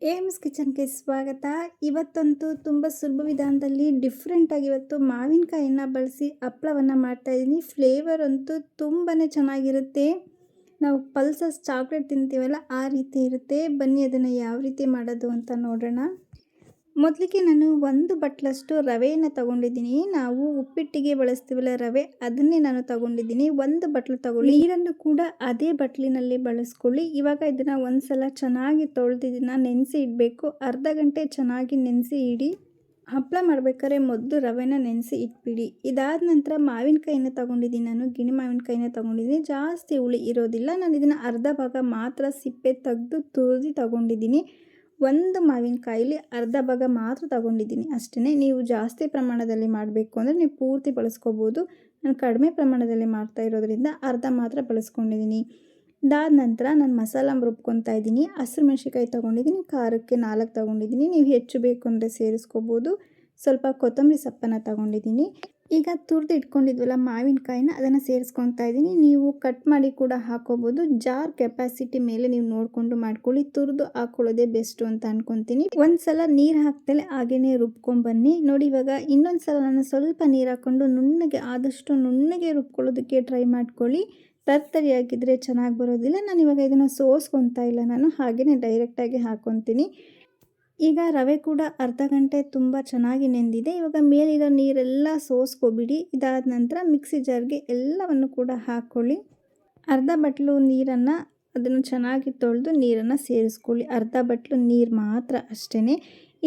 AIIMS ಕಿಚನ್ಗೆ ಸ್ವಾಗತ. ಇವತ್ತಂತೂ ತುಂಬ ಸುಲಭ ವಿಧಾನದಲ್ಲಿ ಡಿಫ್ರೆಂಟಾಗಿ ಇವತ್ತು ಮಾವಿನಕಾಯಿನ ಬಳಸಿ ಹಪ್ಪಳವನ್ನು ಮಾಡ್ತಾಯಿದ್ದೀನಿ. ಫ್ಲೇವರ್ ಅಂತೂ ತುಂಬಾ ಚೆನ್ನಾಗಿರುತ್ತೆ. ನಾವು ಪಲ್ಸಸ್ ಚಾಕ್ಲೇಟ್ ತಿಂತೀವಲ್ಲ ಆ ರೀತಿ ಇರುತ್ತೆ. ಬನ್ನಿ ಅದನ್ನು ಯಾವ ರೀತಿ ಮಾಡೋದು ಅಂತ ನೋಡೋಣ. ಮೊದಲಿಗೆ ನಾನು 1 ಬಟ್ಲಷ್ಟು ರವೆಯನ್ನು ತಗೊಂಡಿದ್ದೀನಿ. ನಾವು ಉಪ್ಪಿಟ್ಟಿಗೆ ಬಳಸ್ತೀವಲ್ಲ ರವೆ, ಅದನ್ನೇ ನಾನು ತಗೊಂಡಿದ್ದೀನಿ. 1 ಬಟ್ಲು ತಗೊಳ್ಳಿ. ನೀರನ್ನು ಕೂಡ ಅದೇ ಬಟ್ಲಿನಲ್ಲಿ ಬಳಸ್ಕೊಳ್ಳಿ. ಇವಾಗ ಇದನ್ನು ಒಂದು ಸಲ ಚೆನ್ನಾಗಿ ತೊಳೆದು ಇದನ್ನು ನೆನೆಸಿ ಇಡಬೇಕು. ಅರ್ಧ ಗಂಟೆ ಚೆನ್ನಾಗಿ ನೆನೆಸಿ ಇಡಿ. ಹಪ್ಪಳ ಮಾಡಬೇಕಾದ್ರೆ ಮೊದಲು ರವೆನ ನೆನೆಸಿ ಇಟ್ಬಿಡಿ. ಇದಾದ ನಂತರ ಮಾವಿನಕಾಯಿನ ತಗೊಂಡಿದ್ದೀನಿ. ನಾನು ಗಿಣಿ ಮಾವಿನಕಾಯಿನ ತಗೊಂಡಿದ್ದೀನಿ. ಜಾಸ್ತಿ ಹುಳಿ ಇರೋದಿಲ್ಲ. ನಾನು ಇದನ್ನು ಅರ್ಧ ಭಾಗ ಮಾತ್ರ ಸಿಪ್ಪೆ ತೆಗೆದು ತುರಿದು ತಗೊಂಡಿದ್ದೀನಿ. 1 ಮಾವಿನಕಾಯಿಲಿ ಅರ್ಧ ಭಾಗ ಮಾತ್ರ ತಗೊಂಡಿದ್ದೀನಿ ಅಷ್ಟೇ. ನೀವು ಜಾಸ್ತಿ ಪ್ರಮಾಣದಲ್ಲಿ ಮಾಡಬೇಕು ಅಂದರೆ ನೀವು ಪೂರ್ತಿ ಬಳಸ್ಕೋಬೋದು. ನಾನು ಕಡಿಮೆ ಪ್ರಮಾಣದಲ್ಲಿ ಮಾಡ್ತಾ ಇರೋದ್ರಿಂದ ಅರ್ಧ ಮಾತ್ರ ಬಳಸ್ಕೊಂಡಿದ್ದೀನಿ. ಇದಾದ ನಂತರ ನಾನು ಮಸಾಲ ರುಬ್ಕೊತಾ ಇದ್ದೀನಿ. ಹಸಿರು ಮೆಣಸಿನ್ಕಾಯಿ ತೊಗೊಂಡಿದ್ದೀನಿ. ಖಾರಕ್ಕೆ 4 ತೊಗೊಂಡಿದ್ದೀನಿ. ನೀವು ಹೆಚ್ಚು ಬೇಕು ಅಂದರೆ ಸೇರಿಸ್ಕೋಬೋದು. ಸ್ವಲ್ಪ ಕೊತ್ತಂಬರಿ ಸೊಪ್ಪನ್ನು ತಗೊಂಡಿದ್ದೀನಿ. ಈಗ ತುರಿದು ಇಟ್ಕೊಂಡಿದ್ವಲ್ಲ ಮಾವಿನಕಾಯಿನ ಅದನ್ನು ಸೇರಿಸ್ಕೊತಾ ಇದ್ದೀನಿ. ನೀವು ಕಟ್ ಮಾಡಿ ಕೂಡ ಹಾಕೋಬೋದು. ಜಾರ್ ಕೆಪಾಸಿಟಿ ಮೇಲೆ ನೀವು ನೋಡಿಕೊಂಡು ಮಾಡ್ಕೊಳ್ಳಿ. ತುರಿದು ಹಾಕ್ಕೊಳ್ಳೋದೇ ಬೆಸ್ಟು ಅಂತ ಅಂದ್ಕೊತೀನಿ. ಒಂದು ಸಲ ನೀರು ಹಾಕ್ತಲೇ ಹಾಗೇ ರುಬ್ಕೊಂಡ್ಬನ್ನಿ. ನೋಡಿ ಇವಾಗ ಇನ್ನೊಂದು ಸಲ ನಾನು ಸ್ವಲ್ಪ ನೀರು ಹಾಕ್ಕೊಂಡು ಆದಷ್ಟು ನುಣ್ಣಗೆ ರುಬ್ಕೊಳ್ಳೋದಕ್ಕೆ ಟ್ರೈ ಮಾಡ್ಕೊಳ್ಳಿ. ತರ್ತರಿಯಾಗಿದ್ದರೆ ಚೆನ್ನಾಗಿ ಬರೋದಿಲ್ಲ. ನಾನು ಇವಾಗ ಇದನ್ನು ಸೋಸ್ಕೊತಾ ಇಲ್ಲ, ನಾನು ಹಾಗೆಯೇ ಡೈರೆಕ್ಟಾಗಿ ಹಾಕ್ಕೊತೀನಿ. ಈಗ ರವೆ ಕೂಡ ಅರ್ಧ ಗಂಟೆ ತುಂಬ ಚೆನ್ನಾಗಿ ನೆಂದಿದೆ. ಇವಾಗ ಮೇಲಿರೋ ನೀರೆಲ್ಲ ಸೋಸ್ಕೊಬಿಡಿ. ಇದಾದ ನಂತರ ಮಿಕ್ಸಿ ಜಾರ್ಗೆ ಎಲ್ಲವನ್ನು ಕೂಡ ಹಾಕ್ಕೊಳ್ಳಿ. ಅರ್ಧ ಬಟ್ಲು ನೀರನ್ನು ಅದನ್ನು ಚೆನ್ನಾಗಿ ತೊಳೆದು ನೀರನ್ನು ಸೇರಿಸ್ಕೊಳ್ಳಿ. ಅರ್ಧ ಬಟ್ಲು ನೀರು ಮಾತ್ರ ಅಷ್ಟೇ.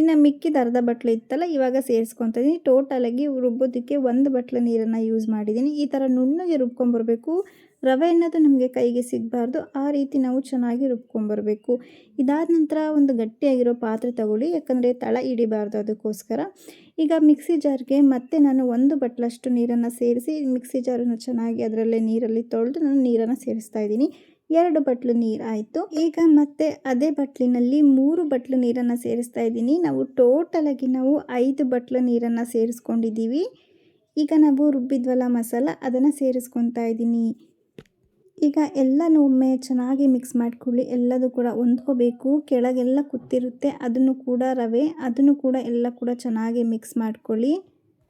ಇನ್ನು ಮಿಕ್ಕಿದ ಅರ್ಧ ಬಟ್ಲು ಇತ್ತಲ್ಲ ಇವಾಗ ಸೇರಿಸ್ಕೊತಾ ಇದ್ದೀನಿ. ಟೋಟಲಾಗಿ ರುಬ್ಬೋದಕ್ಕೆ 1 ಬಟ್ಲು ನೀರನ್ನು ಯೂಸ್ ಮಾಡಿದ್ದೀನಿ. ಈ ಥರ ನುಣ್ಣಗೆ ರುಬ್ಕೊಂಬರ್ಬೇಕು. ರವೆ ಅನ್ನೋದು ನಮಗೆ ಕೈಗೆ ಸಿಗಬಾರ್ದು. ಆ ರೀತಿ ನಾವು ಚೆನ್ನಾಗಿ ರುಬ್ಕೊಂಬರ್ಬೇಕು. ಇದಾದ ನಂತರ ಒಂದು ಗಟ್ಟಿಯಾಗಿರೋ ಪಾತ್ರೆ ತಗೊಳ್ಳಿ, ಯಾಕಂದರೆ ತಳ ಹಿಡಿಬಾರ್ದು ಅದಕ್ಕೋಸ್ಕರ. ಈಗ ಮಿಕ್ಸಿ ಜಾರ್ಗೆ ಮತ್ತೆ ನಾನು 1 ಬಟ್ಲಷ್ಟು ನೀರನ್ನು ಸೇರಿಸಿ ಮಿಕ್ಸಿ ಜಾರನ್ನು ಚೆನ್ನಾಗಿ ಅದರಲ್ಲೇ ನೀರಲ್ಲಿ ತೊಳೆದು ನಾನು ನೀರನ್ನು ಸೇರಿಸ್ತಾ ಇದ್ದೀನಿ. 2 ಬಟ್ಲು ನೀರು ಆಯಿತು. ಈಗ ಮತ್ತೆ ಅದೇ ಬಟ್ಲಿನಲ್ಲಿ 3 ಬಟ್ಲು ನೀರನ್ನು ಸೇರಿಸ್ತಾ ಇದ್ದೀನಿ. ನಾವು ಟೋಟಲಾಗಿ 5 ಬಟ್ಲು ನೀರನ್ನು ಸೇರಿಸ್ಕೊಂಡಿದ್ದೀವಿ. ಈಗ ನಾವು ರುಬ್ಬಿದ್ವಲ್ಲ ಮಸಾಲ ಅದನ್ನು ಸೇರಿಸ್ಕೊತಾ ಇದ್ದೀನಿ. ಈಗ ಎಲ್ಲನೂ ಒಮ್ಮೆ ಚೆನ್ನಾಗಿ ಮಿಕ್ಸ್ ಮಾಡ್ಕೊಳ್ಳಿ. ಎಲ್ಲದೂ ಕೂಡ ಹೊಂದ್ಕೋಬೇಕು. ಕೆಳಗೆಲ್ಲ ಕುತ್ತಿರುತ್ತೆ, ಅದನ್ನು ಕೂಡ ರವೆ ಅದನ್ನು ಕೂಡ ಎಲ್ಲ ಕೂಡ ಚೆನ್ನಾಗಿ ಮಿಕ್ಸ್ ಮಾಡ್ಕೊಳ್ಳಿ.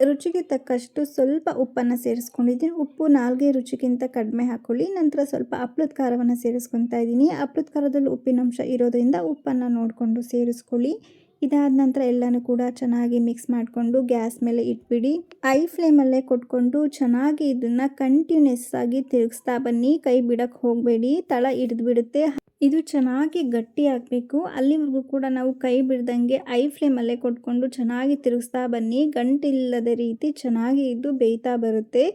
ರುಚಿಗೆ ತಕ್ಕಷ್ಟು ಸ್ವಲ್ಪ ಉಪ್ಪನ್ನು ಸೇರಿಸ್ಕೊಂಡಿದ್ದೀನಿ. ಉಪ್ಪು ನಾಲ್ಗೆ ರುಚಿಗಿಂತ ಕಡಿಮೆ ಹಾಕ್ಕೊಳ್ಳಿ. ನಂತರ ಸ್ವಲ್ಪ ಹಪ್ಪಳದ ಖಾರವನ್ನು ಸೇರಿಸ್ಕೊತಾ ಇದ್ದೀನಿ. ಹಪ್ಪಳದ ಖಾರದಲ್ಲಿ ಉಪ್ಪಿನಂಶ ಇರೋದರಿಂದ ಉಪ್ಪನ್ನು ನೋಡಿಕೊಂಡು ಸೇರಿಸ್ಕೊಳ್ಳಿ. ಇದಾದ ನಂತರ ಎಲ್ಲನೂ ಕೂಡ ಚೆನ್ನಾಗಿ ಮಿಕ್ಸ್ ಮಾಡಿಕೊಂಡು ಗ್ಯಾಸ್ ಮೇಲೆ ಇಟ್ಬಿಡಿ. ಐ ಫ್ಲೇಮಲ್ಲೇ ಕೊಟ್ಕೊಂಡು ಚೆನ್ನಾಗಿ ಇದನ್ನು ಕಂಟಿನ್ಯೂಸ್ ಆಗಿ ತಿರುಗಿಸ್ತಾ ಬನ್ನಿ. ಕೈ ಬಿಡಕ್ಕೆ ಹೋಗಬೇಡಿ, ತಳ ಹಿಡಿದು ಬಿಡುತ್ತೆ. ಇದು ಚೆನ್ನಾಗಿ ಗಟ್ಟಿ ಆಗಬೇಕು. ಅಲ್ಲಿವರೆಗೂ ಕೂಡ ನಾವು ಕೈ ಬಿಡ್ದಂಗೆ ಐ ಫ್ಲೇಮಲ್ಲೇ ಕೊಟ್ಕೊಂಡು ಚೆನ್ನಾಗಿ ತಿರುಗಿಸ್ತಾ ಬನ್ನಿ. ಗಂಟಿಲ್ಲದ ರೀತಿ ಚೆನ್ನಾಗಿ ಇದು ಬೇಯ್ತಾ ಬರುತ್ತೆ.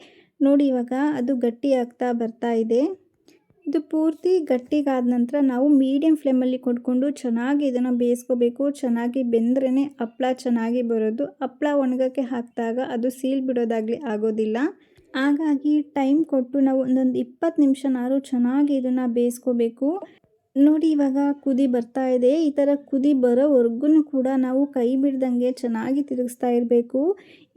ನೋಡಿ ಇವಾಗ ಅದು ಗಟ್ಟಿ ಆಗ್ತಾ ಬರ್ತಾ ಇದೆ. ಇದು ಪೂರ್ತಿ ಗಟ್ಟಿಗಾದ ನಂತರ ನಾವು ಮೀಡಿಯಮ್ ಫ್ಲೇಮಲ್ಲಿ ಕೊಟ್ಕೊಂಡು ಚೆನ್ನಾಗಿ ಇದನ್ನು ಬೇಯಿಸ್ಕೋಬೇಕು. ಚೆನ್ನಾಗಿ ಬೆಂದ್ರೇ ಹಪ್ಪಳ ಚೆನ್ನಾಗಿ ಬರೋದು. ಹಪ್ಪಳ ಒಣಗೋಕ್ಕೆ ಹಾಕಿದಾಗ ಅದು ಸೀಲ್ ಬಿಡೋದಾಗಲಿ ಆಗೋದಿಲ್ಲ. ಹಾಗಾಗಿ ಟೈಮ್ ಕೊಟ್ಟು ನಾವು ಒಂದೊಂದು 20 ನಿಮಿಷನಾದ್ರು ಚೆನ್ನಾಗಿ ಇದನ್ನು ಬೇಯಿಸ್ಕೋಬೇಕು. ನೋಡಿ ಇವಾಗ ಕುದಿ ಬರ್ತಾ ಇದೆ. ಈ ಥರ ಕುದಿ ಬರೋವರೆಗೂ ಕೂಡ ನಾವು ಕೈ ಬಿಡ್ದಂಗೆ ಚೆನ್ನಾಗಿ ತಿರುಗಿಸ್ತಾ ಇರಬೇಕು.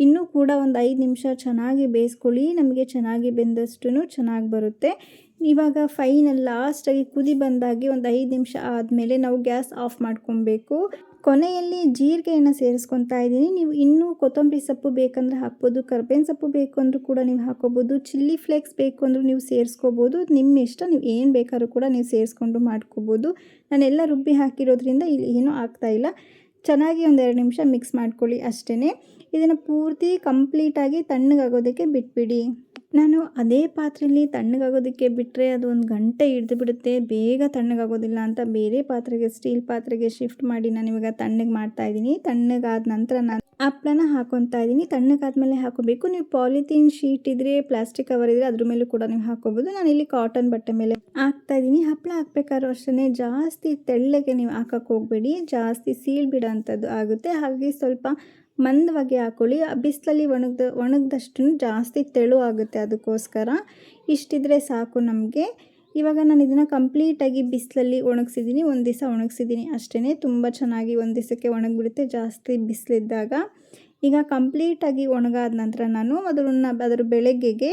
ಇನ್ನೂ ಕೂಡ ಒಂದು 5 ನಿಮಿಷ ಚೆನ್ನಾಗಿ ಬೇಯಿಸ್ಕೊಳ್ಳಿ. ನಮಗೆ ಚೆನ್ನಾಗಿ ಬೆಂದಷ್ಟು ಚೆನ್ನಾಗಿ ಬರುತ್ತೆ. ಇವಾಗ ಫೈನಲ್ ಲಾಸ್ಟಾಗಿ ಕುದಿ ಬಂದಾಗಿ ಒಂದು 5 ನಿಮಿಷ ಆದಮೇಲೆ ನಾವು ಗ್ಯಾಸ್ ಆಫ್ ಮಾಡ್ಕೊಬೇಕು. ಕೊನೆಯಲ್ಲಿ ಜೀರಿಗೆಯನ್ನು ಸೇರಿಸ್ಕೊತಾ ಇದ್ದೀನಿ. ನೀವು ಇನ್ನೂ ಕೊತ್ತಂಬರಿ ಸೊಪ್ಪು ಬೇಕಂದರೆ ಹಾಕ್ಬೋದು. ಕರ್ಬೇವಿನ ಸೊಪ್ಪು ಬೇಕು ಅಂದರೂ ಕೂಡ ನೀವು ಹಾಕ್ಕೋಬೋದು. ಚಿಲ್ಲಿ ಫ್ಲೇಕ್ಸ್ ಬೇಕು ಅಂದರೂ ನೀವು ಸೇರಿಸ್ಕೋಬೋದು. ನಿಮ್ಮ ಇಷ್ಟ, ನೀವು ಏನು ಬೇಕಾದ್ರೂ ಕೂಡ ನೀವು ಸೇರಿಸ್ಕೊಂಡು ಮಾಡ್ಕೋಬೋದು. ನಾನೆಲ್ಲ ರುಬ್ಬಿ ಹಾಕಿರೋದ್ರಿಂದ ಇಲ್ಲಿ ಏನೂ ಆಗ್ತಾಯಿಲ್ಲ. ಚೆನ್ನಾಗಿ ಒಂದು 2 ನಿಮಿಷ ಮಿಕ್ಸ್ ಮಾಡ್ಕೊಳ್ಳಿ ಅಷ್ಟೇ. ಇದನ್ನು ಪೂರ್ತಿ ಕಂಪ್ಲೀಟಾಗಿ ತಣ್ಣಗಾಗೋದಕ್ಕೆ ಬಿಟ್ಬಿಡಿ. ನಾನು ಅದೇ ಪಾತ್ರೆಯಲ್ಲಿ ತಣ್ಣಗಾಗೋದಕ್ಕೆ ಬಿಟ್ಟರೆ ಅದು 1 ಗಂಟೆ ಹಿಡಿದು ಬಿಡುತ್ತೆ. ಬೇಗ ತಣ್ಣಗಾಗೋದಿಲ್ಲ ಅಂತ ಬೇರೆ ಪಾತ್ರೆಗೆ, ಸ್ಟೀಲ್ ಪಾತ್ರೆಗೆ ಶಿಫ್ಟ್ ಮಾಡಿ ನಾನು ಇವಾಗ ತಣ್ಣಗೆ ಮಾಡ್ತಾಯಿದ್ದೀನಿ. ತಣ್ಣಗಾದ ನಂತರ ನಾನು ಹಪ್ಪಳನ ಹಾಕ್ಕೊತಾ ಇದ್ದೀನಿ. ತಣ್ಣಗಾದ್ಮೇಲೆ ಹಾಕೋಬೇಕು. ನೀವು ಪಾಲಿಥೀನ್ ಶೀಟ್ ಇದ್ದರೆ, ಪ್ಲಾಸ್ಟಿಕ್ ಕವರ್ ಇದ್ದರೆ ಅದ್ರ ಮೇಲೂ ಕೂಡ ನೀವು ಹಾಕೋಬೋದು. ನಾನಿಲ್ಲಿ ಕಾಟನ್ ಬಟ್ಟೆ ಮೇಲೆ ಹಾಕ್ತಾಯಿದ್ದೀನಿ. ಹಪ್ಪಳ ಹಾಕ್ಬೇಕಾದ್ರೂ ಅಷ್ಟೇ ಜಾಸ್ತಿ ತೆಳ್ಳಗೆ ನೀವು ಹಾಕೋಕ್ಕೆ ಹೋಗಬೇಡಿ. ಜಾಸ್ತಿ ಸೀಲ್ ಬಿಡೋ ಅಂಥದ್ದು ಆಗುತ್ತೆ. ಹಾಗಾಗಿ ಸ್ವಲ್ಪ ಮಂದವಾಗಿ ಹಾಕ್ಕೊಳ್ಳಿ. ಬಿಸಿಲಲ್ಲಿ ಒಣಗಿದಷ್ಟು ಜಾಸ್ತಿ ತೆಳು ಆಗುತ್ತೆ. ಅದಕ್ಕೋಸ್ಕರ ಇಷ್ಟಿದ್ರೆ ಸಾಕು ನಮಗೆ. ಇವಾಗ ನಾನು ಇದನ್ನು ಕಂಪ್ಲೀಟಾಗಿ ಬಿಸಿಲಲ್ಲಿ ಒಣಗಿಸಿದ್ದೀನಿ. 1 ದಿವಸ ಒಣಗಿಸಿದ್ದೀನಿ ಅಷ್ಟೇ. ತುಂಬ ಚೆನ್ನಾಗಿ 1 ದಿವಸಕ್ಕೆ ಒಣಗಿಬಿಡುತ್ತೆ ಜಾಸ್ತಿ ಬಿಸಿಲಿದ್ದಾಗ. ಈಗ ಕಂಪ್ಲೀಟಾಗಿ ಒಣಗಾದ ನಂತರ ನಾನು ಅದರ ಬೆಳಗ್ಗೆಗೆ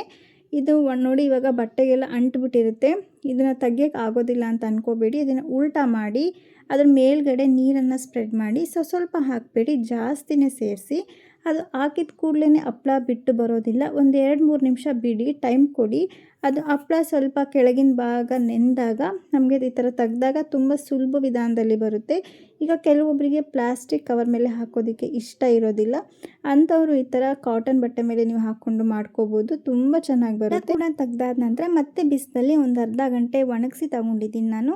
ಇದು ನೋಡಿ ಇವಾಗ ಬಟ್ಟೆಗೆಲ್ಲ ಅಂಟ್ಬಿಟ್ಟಿರುತ್ತೆ. ಇದನ್ನು ತೆಗಿಯೋಕ್ಕೆ ಆಗೋದಿಲ್ಲ ಅಂತ ಅಂದ್ಕೋಬೇಡಿ. ಇದನ್ನು ಉಲ್ಟಾ ಮಾಡಿ ಅದ್ರ ಮೇಲ್ಗಡೆ ನೀರನ್ನು ಸ್ಪ್ರೆಡ್ ಮಾಡಿ ಸ್ವಲ್ಪ ಹಾಕಬೇಡಿ, ಜಾಸ್ತಿನೇ ಸೇರಿಸಿ. ಅದು ಹಾಕಿದ ಕೂಡಲೇ ಹಪ್ಪಳ ಬಿಟ್ಟು ಬರೋದಿಲ್ಲ. ಒಂದು 2-3 ನಿಮಿಷ ಬಿಡಿ, ಟೈಮ್ ಕೊಡಿ. ಅದು ಹಪ್ಪಳ ಸ್ವಲ್ಪ ಕೆಳಗಿನ ಭಾಗ ನೆಂದಾಗ ನಮಗೆ ಈ ಥರ ತೆಗ್ದಾಗ ತುಂಬ ಸುಲಭ ವಿಧಾನದಲ್ಲಿ ಬರುತ್ತೆ. ಈಗ ಕೆಲವೊಬ್ಬರಿಗೆ ಪ್ಲಾಸ್ಟಿಕ್ ಕವರ್ ಮೇಲೆ ಹಾಕೋದಕ್ಕೆ ಇಷ್ಟ ಇರೋದಿಲ್ಲ, ಅಂಥವರು ಈ ಥರ ಕಾಟನ್ ಬಟ್ಟೆ ಮೇಲೆ ನೀವು ಹಾಕ್ಕೊಂಡು ಮಾಡ್ಕೋಬೋದು, ತುಂಬ ಚೆನ್ನಾಗಿ ಬರುತ್ತೆ. ಕೂಡ ತೆಗ್ದಾದ ನಂತರ ಮತ್ತೆ ಬಿಸಿಲಲ್ಲಿ ಒಂದು ಅರ್ಧ ಗಂಟೆ ಒಣಗಿಸಿ ತಗೊಂಡಿದ್ದೀನಿ ನಾನು.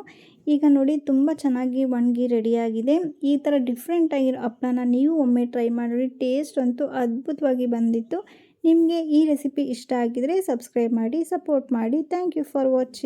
ಈಗ ನೋಡಿ ತುಂಬ ಚೆನ್ನಾಗಿ ಒಣಗಿ ರೆಡಿಯಾಗಿದೆ. ಈ ಥರ ಡಿಫ್ರೆಂಟಾಗಿರೋ ಹಪ್ಪಳನ ನೀವು ಒಮ್ಮೆ ಟ್ರೈ ಮಾಡಿ, ಟೇಸ್ಟ್ ಅಂತೂ ಅದ್ಭುತವಾಗಿ ಬಂದಿತ್ತು. ನಿಮಗೆ ಈ ರೆಸಿಪಿ ಇಷ್ಟ ಆಗಿದರೆ ಸಬ್ಸ್ಕ್ರೈಬ್ ಮಾಡಿ, ಸಪೋರ್ಟ್ ಮಾಡಿ. Thank you for watching.